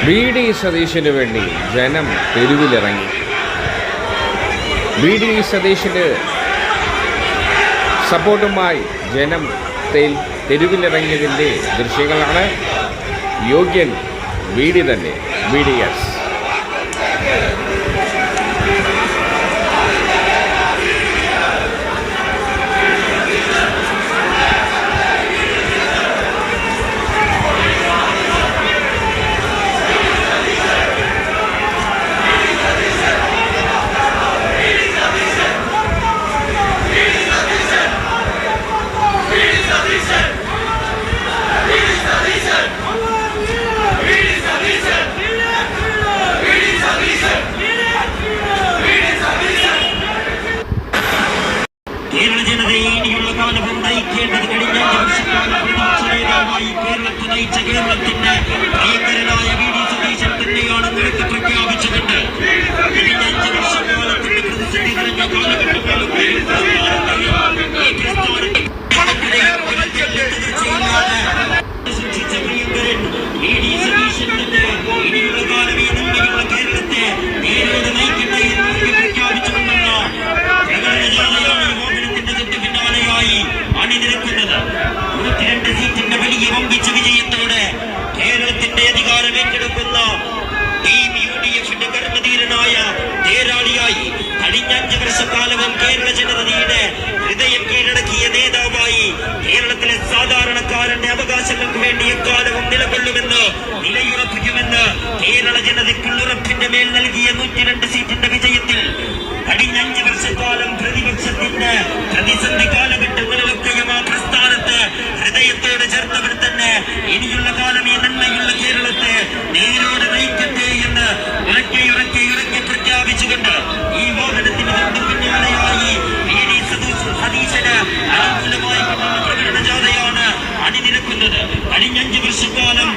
VD സതീശന് വേണ്ടി ജനം തെരുവിലിറങ്ങി. VD സതീശന് സപ്പോർട്ടുമായി ജനം തെരുവിലിറങ്ങിയതിൻ്റെ ദൃശ്യങ്ങളാണ്. യോഗ്യൻ VD തന്നെ, VDS. കേരളത്തിന്റെ ഭയങ്കരനായ VD സതീശൻ തന്നെയാണ് നിരക്ക് പ്രഖ്യാപിച്ചുകൊണ്ട് കഴിഞ്ഞ 5 വർഷക്കാലത്തിന്റെ പ്രതിസന്ധി നിറഞ്ഞ കാലഘട്ടങ്ങളിലൊക്കെ ഈ സൂക്ഷിച്ച പ്രിയങ്കരൻ VD സതീശൻ തന്നെ ഇനിയുള്ള കാലം ഈ നന്മയുള്ള കേരളത്തെ നേരോട് നയിക്കട്ടെ എന്ന് പ്രഖ്യാപിച്ചുകൊണ്ടുള്ള പ്രകടനജാഥയാണ് ഈ വാഹനത്തിന്റെ തൊട്ട് പിന്നാലെയായി അണിനിരക്കുന്നത്. 102 സീറ്റിന്റെ വലിയ വമ്പിച്ച വിജയത്തോടെ കേരളത്തിന്റെ അധികാരം ഏറ്റെടുക്കുന്ന ടീം UDFന്റെ കർമ്മധീരനായ തേരാളിയായി കഴിഞ്ഞ 5 വർഷക്കാലവും കേരള ജനതയുടെ ഹൃദയം കീഴടക്കിയ നേതാവായി കേരളത്തിലെ സാധാരണക്കാരന്റെ അവകാശങ്ങൾക്ക് വേണ്ടി എക്കാലവും നിലകൊള്ളുമെന്ന് നിലയുറപ്പിക്കുമെന്ന് കേരള ജനതയ്ക്കുള്ള ഉറപ്പിന്റെ മേൽ നൽകിയ 102 സീറ്റിന്റെ വിജയത്തിൽ കഴിഞ്ഞ 5 വർഷക്കാലം പ്രതിപക്ഷത്തിന്റെ പ്രതിസന്ധി കാലഘട്ടങ്ങളിലൊക്കെയും ആ പ്രസ്ഥാനത്ത് ഹൃദയത്തോട് ചേർത്തവർ തന്നെ ഇനിയുള്ള കാലം ഈ നന്മയുള്ള കേരളത്തെ നേരോട് നയിക്കട്ടെ എന്ന് ഉറക്കെ പ്രഖ്യാപിച്ചുകൊണ്ട് ഈ വാഹനത്തിന് തൊട്ടു പിന്നാലെയായി VD സതീശന് അനുകൂലമായി പ്രകടന ജാഥയാണ് അണിനിരക്കുന്നത്. കഴിഞ്ഞ 5 വർഷക്കാലം